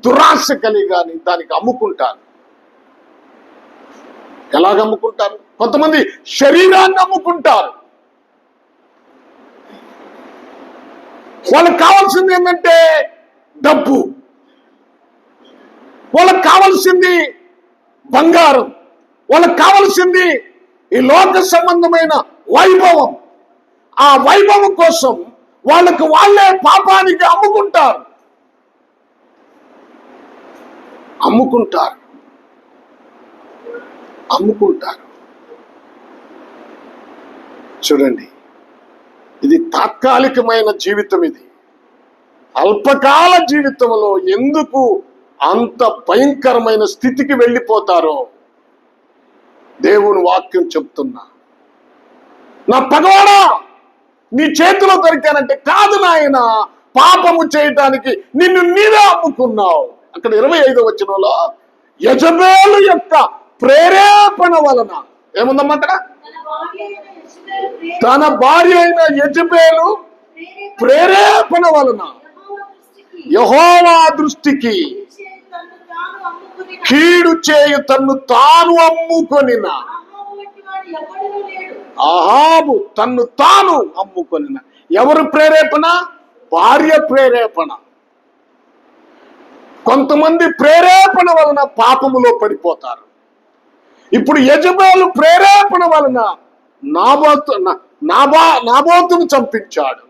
దురాశ కలిగి కానీ దానికి అమ్ముకుంటారు. ఎలాగ అమ్ముకుంటారు? కొంతమంది శరీరాన్ని అమ్ముకుంటారు. వాళ్ళకి కావాల్సింది ఏంటంటే డబ్బు, వాళ్ళకి కావాల్సింది బంగారం, వాళ్ళకి కావాల్సింది ఈ లోక సంబంధమైన వైభవం. ఆ వైభవం కోసం వాళ్ళకు వాళ్ళే పాపానికి అమ్ముకుంటారు. చూడండి, ఇది తాత్కాలికమైన జీవితం. ఇది అల్పకాల జీవితంలో ఎందుకు అంత భయంకరమైన స్థితికి వెళ్ళిపోతారో దేవుని వాక్యం చెప్తున్నా. నా పగవాడా నీ చేతిలో దొరికానంటే, కాదు నాయన, పాపము చేయటానికి నిన్ను నీవే అమ్ముకున్నావు. అక్కడ 25వ వచనంలో యెజబేలు యొక్క ప్రేరేపణ వలన ఏముందమ్మా అక్కడ? తన భార్య అయిన యెజబేలు ప్రేరేపణ వలన యెహోవా దృష్టికి కీడు చేయు తన్ను తాను అమ్ముకొనిన. అహాబు తన్ను తాను అమ్ముకొనిన. ఎవరు ప్రేరేపణ? భార్య ప్రేరేపణ. కొంతమంది ప్రేరేపణ వలన పాపములో పడిపోతారు. ఇప్పుడు యెజబేలు ప్రేరేపణ వలన నాబోతును చంపించాడు.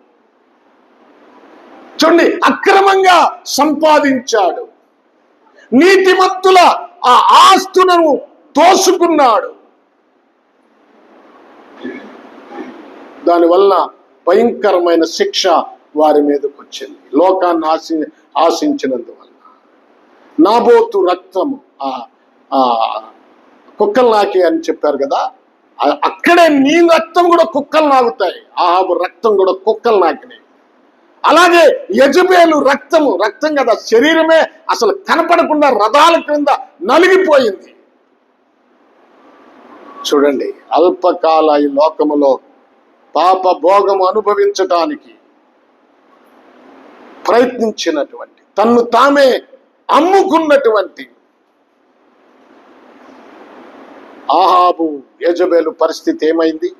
చూడండి, అక్రమంగా సంపాదించాడు. నీతిమంతుల ఆ ఆస్తులను తోసుకున్నాడు. దానివల్ల భయంకరమైన శిక్ష వారి మీదకి వచ్చింది, లోకాన్ని ఆశించినందువల్ల. నాబోతు రక్తము కుక్కలు నాకి అని చెప్పారు కదా, అక్కడే నీ రక్తం కూడా కుక్కలు నాకుతాయి. ఆహాబు రక్తం కూడా కుక్కలు నాకినాయి. అలాగే యెజబెలు రక్తం కదా, శరీరమే అసలు కనపడకుండా రథాల క్రింద నలిగిపోయింది. చూడండి, అల్పకాల ఈ లోకములో పాప భోగము అనుభవించటానికి ప్రయత్నించినటువంటి, తన్ను తామే అమ్ముకున్నటువంటి ఆహాబు యెజబెలు పరిస్థితి ఏమైంది?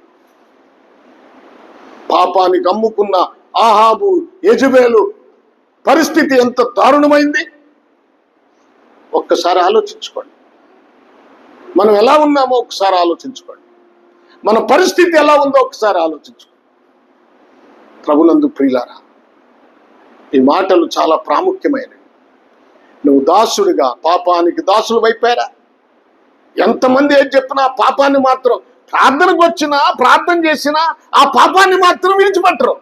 పాపానికి అమ్ముకున్న ఆహాబు యెజబెలు పరిస్థితి ఎంత దారుణమైంది. ఒక్కసారి ఆలోచించుకోండి. మనం ఎలా ఉన్నామో ఒకసారి ఆలోచించుకోండి. మన పరిస్థితి ఎలా ఉందో ఒకసారి ఆలోచించుకోండి. ప్రభునందు ప్రియులారా, ఈ మాటలు చాలా ప్రాముఖ్యమైనవి. నువ్వు దాసుడిగా పాపానికి దాసులు వైపారా? ఎంతమంది ఏం చెప్పినా పాపాన్ని మాత్రం, ప్రార్థనకు వచ్చినా ప్రార్థన చేసినా ఆ పాపాన్ని మాత్రం విడిచిపెట్టరు.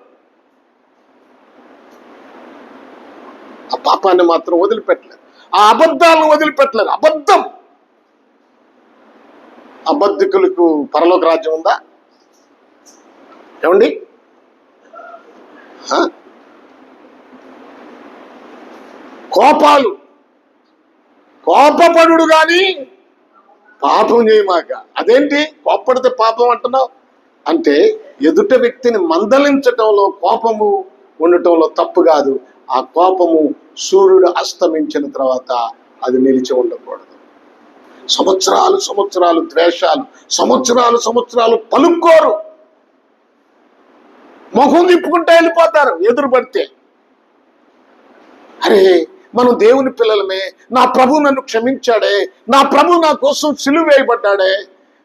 ఆ పాపాన్ని మాత్రం వదిలిపెట్టలేరు, ఆ అబద్ధాలను వదిలిపెట్టలేరు. అబద్ధికులకు పరలోక రాజ్యం ఉందా? ఏమండి? కోపపడు గాని పాపం చేయమాక. అదేంటి కోపడితే పాపం అంటున్నావు అంటే, ఎదుట వ్యక్తిని మందలించటంలో కోపము ఉండటంలో తప్పు కాదు. ఆ కోపము సూర్యుడు అస్తమించిన తర్వాత అది నిలిచి ఉండకూడదు. సంవత్సరాలు ద్వేషాలు, సంవత్సరాలు పలుక్కోరు, ముఖం తిప్పుకుంటే వెళ్ళిపోతారు ఎదురు పడితే. అరే, మనం దేవుని పిల్లలమే, నా ప్రభు నన్ను క్షమించాడే, నా ప్రభు నా కోసం సిలువ వేయబడ్డాడే,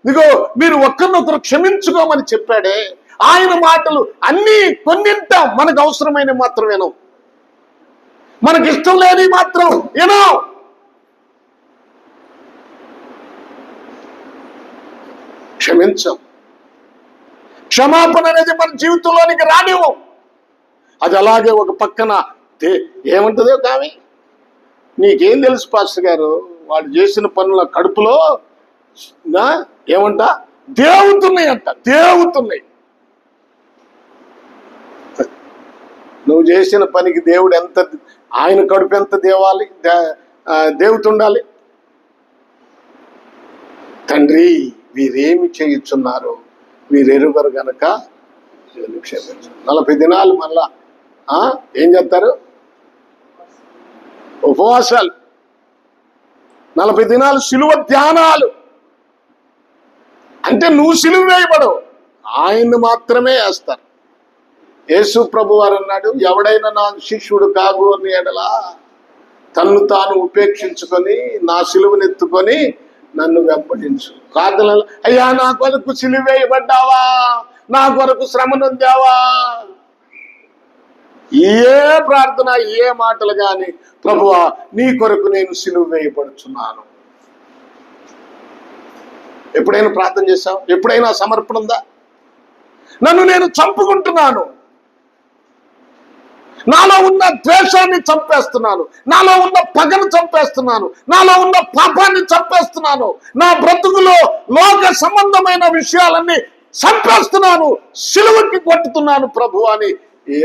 ఇదిగో మీరు ఒకరినొకరు క్షమించుకోమని చెప్పాడే, ఆయన మాటలు అన్నీ కొన్నింట మనకు అవసరమైన మాత్రం వినం, మనకి ఇష్టం లేని మాత్రం వినం. క్షమించం. క్షమాపణ అనేది మన జీవితంలోనికి రానివ్వం. అది అలాగే ఒక పక్కన ఏమంటదో కావి, నీకేం తెలుసు పాస్టర్ గారు, వాడు చేసిన పనుల కడుపులో ఏమంట దేవుతున్నాయి అంట, దేవుతున్నాయి. నువ్వు చేసిన పనికి దేవుడు ఎంత, ఆయన కడుపు ఎంత దేవాలి, దేవుతుండాలి. తండ్రి, వీరేమి చేయుచున్నారు, వీరెరుగరు గనక క్షమించు. 40 దినాలు మళ్ళా ఏం చేస్తారు? ఉపవాసాలు, 40 దినాలు సిలువ ధ్యానాలు. అంటే నువ్వు సిలువ వేయబడవు, ఆయన్ని మాత్రమే వేస్తారు. యేసు ప్రభు వారు అన్నాడు, ఎవడైనా నా శిష్యుడు కాగు అని ఎడలా తన్ను తాను ఉపేక్షించుకొని నా సిలువనెత్తుకొని నన్ను వెంబడించు. ప్రార్థనలు, అయ్యా నా కొరకు సిలువ వేయబడ్డావా, నా కొరకు శ్రమ నొందావా, ఏ ప్రార్థన ఏ మాటలు గాని, ప్రభువా నీ కొరకు నేను సిలువ వేయబడుచున్నాను. ఎప్పుడైనా ప్రార్థన చేశావు? ఎప్పుడైనా సమర్పణ ఉందా? నన్ను నేను చంపుకుంటున్నాను, నాలో ఉన్న ద్వేషాన్ని చంపేస్తున్నాను, నాలో ఉన్న పగను చంపేస్తున్నాను, నాలో ఉన్న పాపాన్ని చంపేస్తున్నాను, నా బ్రతుకులో లోక సంబంధమైన విషయాలన్నీ చంపేస్తున్నాను, సిలువకి కొట్టుతున్నాను ప్రభు అని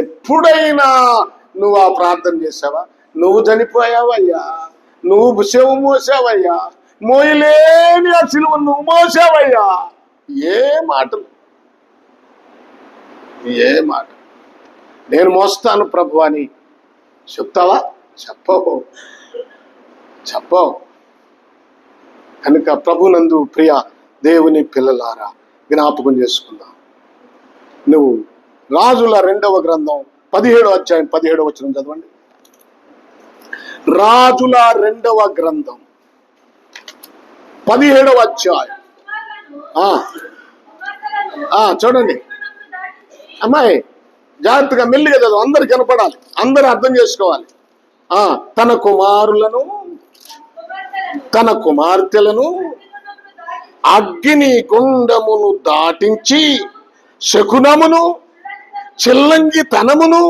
ఎప్పుడైనా నువ్వు ఆ ప్రార్థన చేసావా? నువ్వు చనిపోయావయ్యా, నువ్వు శివ మోసావయ్యా, మోయలేని ఆ సిలువ నువ్వు మోసావయ్యా. ఏ మాటలు, ఏ మాట, నేను మోస్తాను ప్రభు అని చెప్తావా? చెప్పవు. కనుక ప్రభునందు ప్రియ దేవుని పిల్లలారా, జ్ఞాపకం చేసుకుందాం. నువ్వు రాజుల 2వ గ్రంథం 17వ అధ్యాయం 17వ వచనం చదవండి. రాజుల 2వ గ్రంథం 17వ అధ్యాయం. చూడండి అమ్మాయి, జాగ్రత్తగా మెల్లిగా చదువు, అందరు కనపడాలి, అందరూ అర్థం చేసుకోవాలి. తన కుమారులను తన కుమార్తెలను అగ్ని గుండమును దాటించి శకునమును చిల్లంగితనమును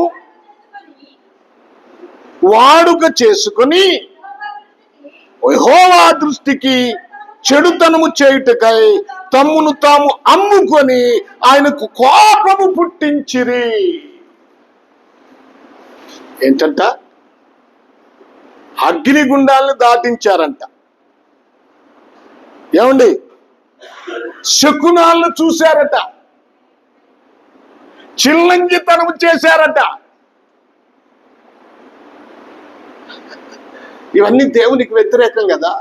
వాడుక చేసుకుని యెహోవా దృష్టికి చెడుతనము చేయుటకై తమ్మును తాము అమ్ముకొని ఆయనకు కోపము పుట్టించిరి. ఏంటంట? అగ్నిగుండాలను దాటించారంట. ఏమండి? శకునాలను చూశారట, చిల్లంగితనం చేశారట. ఇవన్నీ దేవునికి వ్యతిరేకం కదా.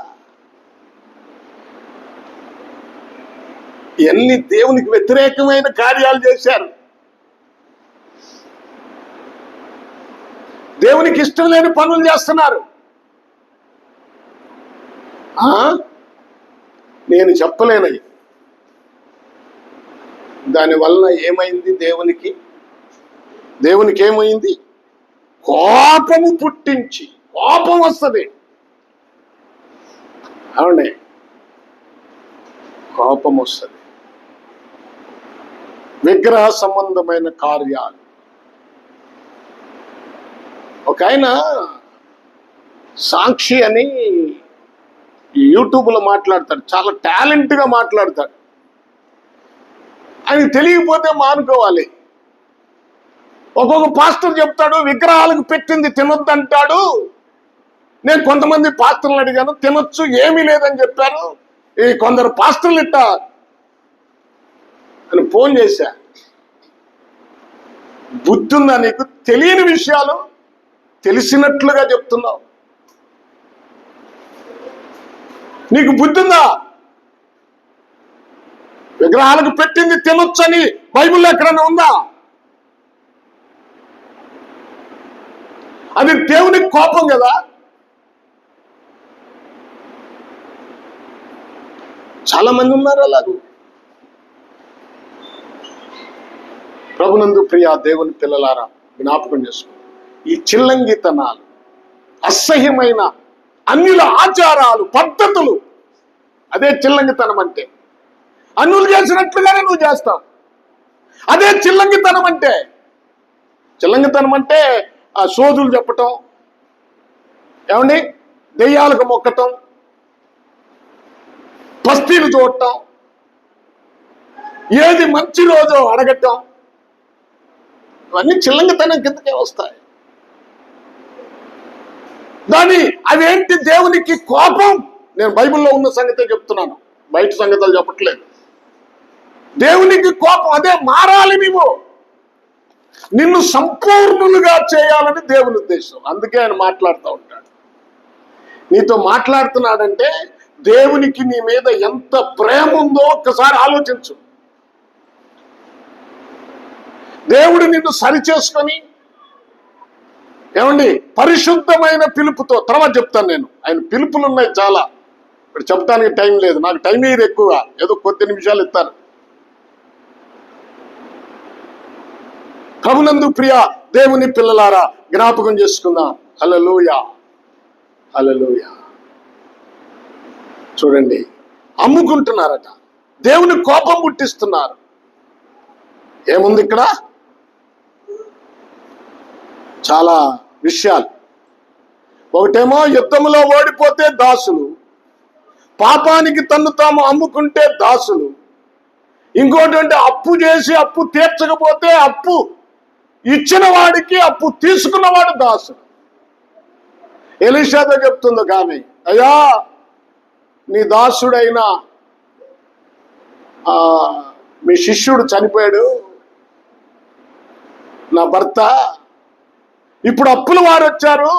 ఇవన్నీ దేవునికి వ్యతిరేకమైన కార్యాలు చేశారు. దేవునికి ఇష్టం లేని పనులు చేస్తున్నారు. నేను చెప్పలేనది. దానివల్ల ఏమైంది? దేవునికి ఏమైంది? కోపము పుట్టించి, కోపం వస్తుంది. అవునే, కోపం వస్తుంది. విగ్రహ సంబంధమైన కార్యాలు. ఒక ఆయన సాక్షి అని యూట్యూబ్లో మాట్లాడతాడు, చాలా టాలెంట్గా మాట్లాడతాడు. ఆయన తెలియకపోతే మానుకోవాలి. ఒక్కొక్క పాస్టర్ చెప్తాడు విగ్రహాలకు పెట్టింది తినొద్దంటాడు. నేను కొంతమంది పాస్టర్లు అడిగాను, తినొచ్చు, ఏమీ లేదని చెప్పారు. ఈ కొందరు పాస్టర్లు ఇట్ట అని ఫోన్ చేశా. బుద్ధి ఉందా నీకు? తెలియని విషయాలు తెలిసినట్లుగా చెప్తున్నావు. నీకు బుద్ధి ఉందా? విగ్రహాలకు పెట్టింది తినొచ్చని బైబిల్లో ఎక్కడైనా ఉందా? అది దేవునికి కోపం కదా. చాలా మంది ఉన్నారు అలాగూ. ప్రభునందు ప్రియ దేవుని పిల్లలారా, జ్ఞాపకం చేసుకో. ఈ చిల్లంగితనాలు, అసహ్యమైన అన్యుల ఆచారాలు, పద్ధతులు, అదే చిల్లంగితనం అంటే. అన్యులు చేసినట్లుగానే నువ్వు చేస్తావు. అదే చిల్లంగితనం అంటే. చిల్లంగితనం అంటే ఆ సోదులు చెప్పటం, ఏమండి, దెయ్యాలకు మొక్కటం, పస్తీలు చూడటం, ఏది మంచి రోజో అడగటం, ఇవన్నీ చిల్లంగితనం కిందకే వస్తాయి. అవేంటి? దేవునికి కోపం. నేను బైబిల్లో ఉన్న సంగతే చెప్తున్నాను, బయట సంగతులు చెప్పట్లేదు. దేవునికి కోపం. అదే మారాలి. నిన్ను సంపూర్ణులుగా చేయాలని దేవుని ఉద్దేశం. అందుకే ఆయన మాట్లాడుతూ ఉంటాడు. నీతో మాట్లాడుతున్నాడంటే దేవునికి నీ మీద ఎంత ప్రేమ ఉందో ఒక్కసారి ఆలోచించు. దేవుడు నిన్ను సరిచేసుకొని, ఏమండి, పరిశుద్ధమైన పిలుపుతో, తర్వాత చెప్తాను నేను. ఆయన పిలుపులు ఉన్నాయి చాలా, ఇప్పుడు చెప్పడానికి టైం లేదు. నాకు టైం ఇది ఎక్కువ, ఏదో కొద్ది నిమిషాలు ఇస్తారు. ప్రభునందు ప్రియ దేవుని పిల్లలారా, జ్ఞాపకం చేసుకుందాం. హల్లెలూయా, హల్లెలూయా. చూడండి, అమ్ముకుంటున్నారట, దేవుని కోపం పుట్టిస్తున్నారు. ఏముంది ఇక్కడ? చాలా విషయాలు. ఒకటేమో యుద్ధంలో ఓడిపోతే దాసులు, పాపానికి తన్ను తాము అమ్ముకుంటే దాసులు. ఇంకోటి అంటే అప్పు చేసి అప్పు తీర్చకపోతే అప్పు ఇచ్చిన వాడికి అప్పు తీసుకున్నవాడు దాసుడు. ఎలీషాతో చెప్తుంది ఒక ఆమె, అయ్యా, నీ దాసుడైన మీ శిష్యుడు చనిపోయాడు, నా భర్త. ఇప్పుడు అప్పుల వారు వచ్చారు,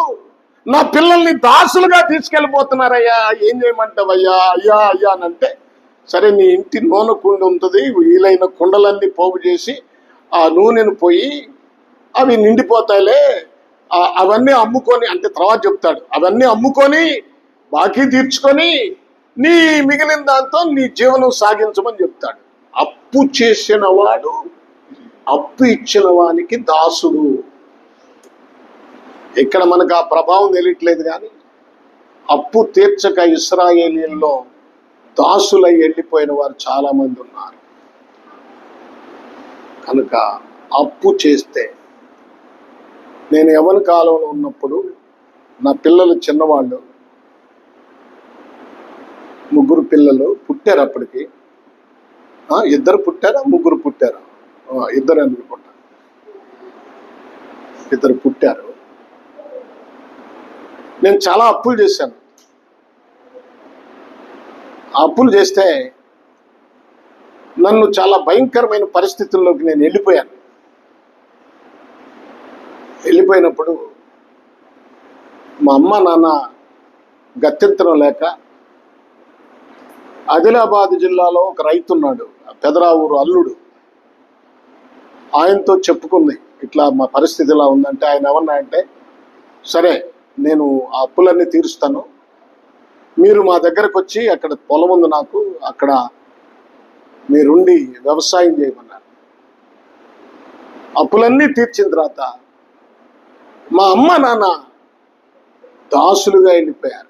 నా పిల్లల్ని దాసులుగా తీసుకెళ్ళిపోతున్నారయ్యా, ఏం చేయమంటావయ్యా? అయ్యా అయ్యా అని అంటే, సరే, నీ ఇంటి నూనె కుండ ఉంటుంది, వీలైన కుండలన్నీ పోగు చేసి ఆ నూనెను పోయి అవి నిండిపోతాయిలే, అవన్నీ అమ్ముకొని, అంటే తర్వాత చెప్తాడు, అవన్నీ అమ్ముకొని బాకీ తీర్చుకొని నీ మిగిలిన దాంతో నీ జీవనం సాగించమని చెప్తాడు. అప్పు చేసిన వాడు అప్పు ఇచ్చిన వానికి దాసుడు. ఇక్కడ మనకు ఆ ప్రభావం తెలియట్లేదు, కానీ అప్పు తీర్చక ఇశ్రాయేలీయుల్లో దాసులై వెళ్ళిపోయిన వారు చాలా మంది ఉన్నారు. కనుక అప్పు చేస్తే, నేను యవ్వన కాలంలో ఉన్నప్పుడు నా పిల్లలు చిన్నవాళ్ళు, 3 పిల్లలు పుట్టారు. అప్పటికి 2 పుట్టారా 3 పుట్టారా? 2 అనుకుంటా, 2 పుట్టారు. నేను చాలా అప్పులు చేశాను. ఆ అప్పులు చేస్తే నన్ను చాలా భయంకరమైన పరిస్థితుల్లోకి నేను వెళ్ళిపోయాను. వెళ్ళిపోయినప్పుడు మా అమ్మ నాన్న గత్యంతరం లేక ఆదిలాబాద్ జిల్లాలో ఒక రైతు ఉన్నాడు, పెదరావూరు అల్లుడు. ఆయనతో చెప్పుకుంది, ఇట్లా మా పరిస్థితి ఇలా ఉందంటే ఆయన ఏమన్నా అంటే, సరే నేను ఆ అప్పులన్నీ తీరుస్తాను, మీరు మా దగ్గరకు వచ్చి అక్కడ పొలం ఉంది నాకు, అక్కడ మీరుండి వ్యవసాయం చేయమన్నారు. అప్పులన్నీ తీర్చిన తర్వాత మా అమ్మ నాన్న దాసులుగా వెళ్ళిపోయారు.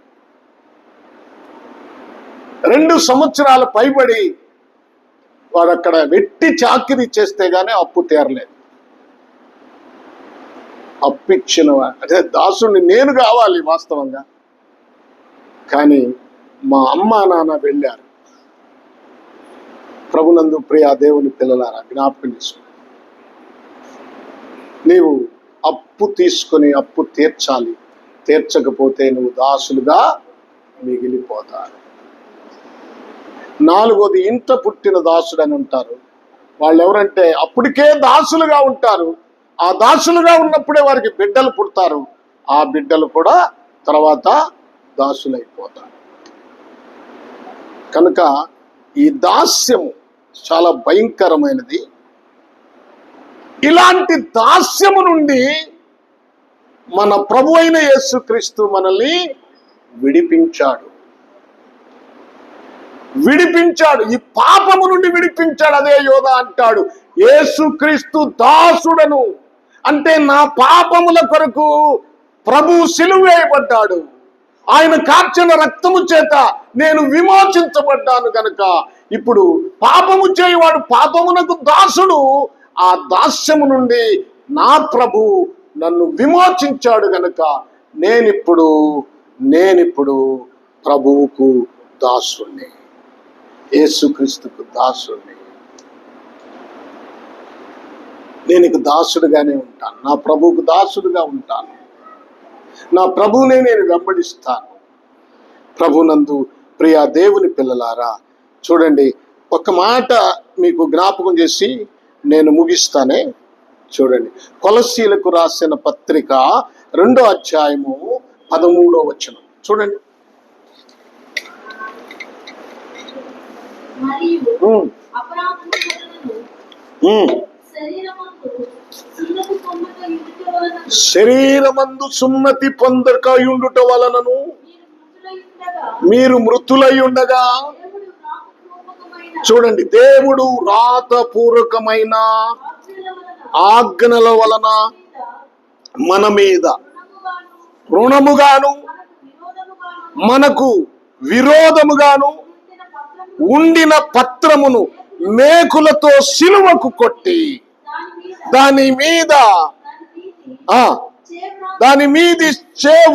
2 సంవత్సరాల పైబడి వాడు అక్కడ వెట్టి చాకిరీ చేస్తే గానీ అప్పు తీరలేదు. అప్పిచ్చిన అదే దాసుని నేను కావాలి వాస్తవంగా, కానీ మా అమ్మ నాన్న వెళ్ళారు. ప్రభునందు ప్రియ దేవుని పిల్లలారా, జ్ఞాపకం చేసుకో, నీవు అప్పు తీసుకొని అప్పు తీర్చాలి. తీర్చకపోతే నువ్వు దాసులుగా మిగిలిపోతారు. 4వది ఇంట పుట్టిన దాసుడు అని ఉంటారు. వాళ్ళు ఎవరంటే అప్పటికే దాసులుగా ఉంటారు. ఆ దాసులుగా ఉన్నప్పుడే వారికి బిడ్డలు పుడతారు. ఆ బిడ్డలు కూడా తర్వాత దాసులైపోతారు. కనుక ఈ దాస్యము చాలా భయంకరమైనది. ఇలాంటి దాస్యము నుండి మన ప్రభు అయిన యేసుక్రీస్తు మనల్ని విడిపించాడు. ఈ పాపము నుండి విడిపించాడు. అదే యోధా అంటాడు, యేసుక్రీస్తు దాసుడను అంటే నా పాపముల కొరకు ప్రభు సిలువ వేయబడ్డాడు. ఆయన కార్చిన రక్తము చేత నేను విమోచించబడ్డాను. కనుక ఇప్పుడు పాపము చేయవాడు పాపమునకు దాసుడు. ఆ దాస్యము నుండి నా ప్రభు నన్ను విమోచించాడు. కనుక నేనిప్పుడు ప్రభువుకు దాసుని, యేసుక్రీస్తుకు దాసుని. నేను ఇక దాసుడుగానే ఉంటాను, నా ప్రభువుకు దాసుడుగా ఉంటాను. నా ప్రభువునే నేను వెంబడిస్తాను. ప్రభునందు ప్రియ దేవుని పిల్లలారా, చూడండి, ఒక మాట మీకు జ్ఞాపకం చేసి నేను ముగిస్తానే. చూడండి, కొలస్సీలకు రాసిన పత్రిక 2వ అధ్యాయము 13వ వచనం చూడండి. శరీరమందు సున్నతి పొందక యుండుట వలనను మీరు మృతులై ఉండగా, చూడండి, దేవుడు రాతపూర్వకమైన ఆజ్ఞల వలన మన మీద రుణముగాను మనకు విరోధముగాను ఉండిన పత్రమును మేకులతో సిలువకు కొట్టి దాని మీది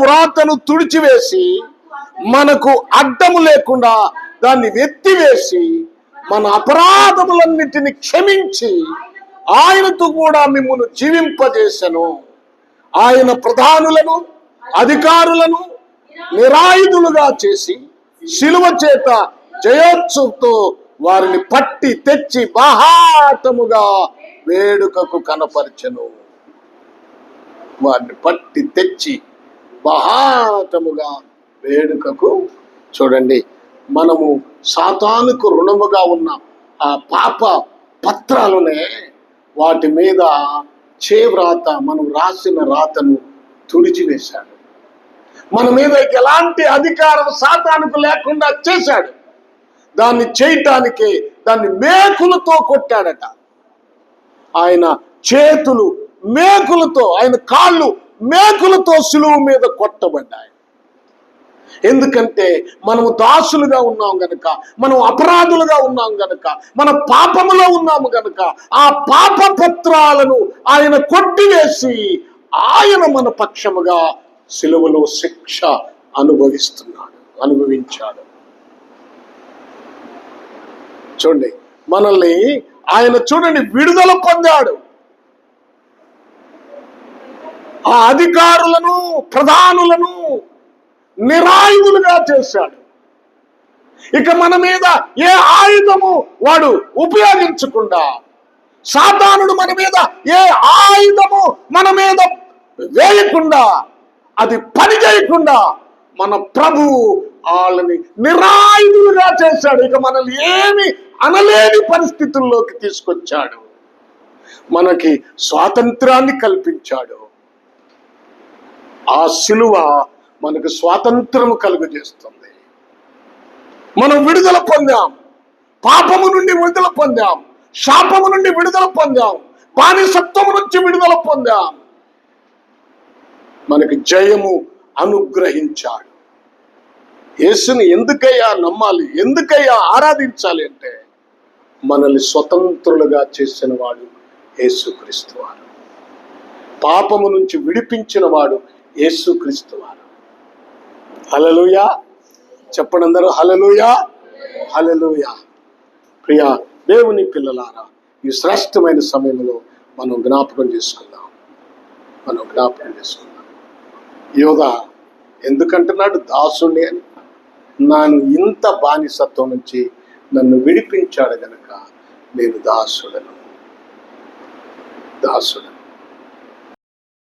వ్రాతను తుడిచివేసి మనకు అడ్డము లేకుండా దాన్ని ఎత్తివేసి మన అపరాధములన్నిటిని క్షమించి ఆయనతో కూడా మిమ్మును జీవింపజేసెను. ఆయన ప్రధానులను అధికారులను నిరాయుధులుగా చేసి శిలువ చేత జయోత్సవంతో వారిని పట్టి తెచ్చి బాహాటముగా వేడుకకు కనపరచెను. వారిని పట్టి తెచ్చి బాహాటముగా వేడుకకు. చూడండి, మనము సాతానుకు రుణముగా ఉన్న ఆ పాప పత్రాలునే వాటి మీద వ్రాత, మనం రాసిన రాతను తుడిచివేశాడు. మన మీద ఎలాంటి అధికారం సాతానుకు లేకుండా చేశాడు. దాన్ని చేయటానికి దాన్ని మేకులతో కొట్టాడట. ఆయన చేతులు మేకులతో, ఆయన కాళ్ళు మేకులతో సిలువ మీద కొట్టబడ్డాయి. ఎందుకంటే మనము దాసులుగా ఉన్నాం గనుక, మనం అపరాధులుగా ఉన్నాం గనుక, మన పాపములో ఉన్నాము గనుక ఆ పాప పత్రాలను ఆయన కొట్టివేసి ఆయన మన పక్షముగా సిలువలో శిక్ష అనుభవించాడు. చూడండి, మనల్ని ఆయన విడుదల పొందాడు. ఆ అధికారులను, ప్రధానులను నిరాయుధులుగా చేశాడు. ఇక మన మీద ఏ ఆయుధము వాడు ఉపయోగించకుండా, సాతానుడు మన మీద ఏ ఆయుధము మన మీద వేయకుండా, అది పని చేయకుండా మన ప్రభువు వాళ్ళని నిరాయుధులుగా చేశాడు. ఇక మనల్ని ఏమి అనలేని పరిస్థితుల్లోకి తీసుకొచ్చాడు. మనకి స్వాతంత్రాన్ని కల్పించాడు. ఆ సిలువ మనకు స్వాతంత్రము కలుగజేస్తుంది. మనం విడుదల పొందాం, పాపము నుండి విడుదల పొందాం, శాపము నుండి విడుదల పొందాం, బానిసత్వము నుంచి విడుదల పొందాం. మనకి జయము అనుగ్రహించాడు. యేసుని ఎందుకయ్యా నమ్మాలి, ఎందుకయ్యా ఆరాధించాలి అంటే, మనల్ని స్వతంత్రులుగా చేసిన వాడు యేసుక్రీస్తు వారు. పాపము నుంచి విడిపించిన వాడు యేసుక్రీస్తు వారు. హల్లెలూయా చెప్పండి అందరూ, హల్లెలూయా, హల్లెలూయా. ప్రియా దేవుని పిల్లలారా, ఈ శ్రేష్టమైన సమయంలో మనం జ్ఞాపకం చేసుకుందాం. యోధా ఎందుకంటున్నాడు దాసుని అని? నన్ను ఇంత బానిసత్వం నుంచి నన్ను విడిపించాడు గనక నేను దాసుడను.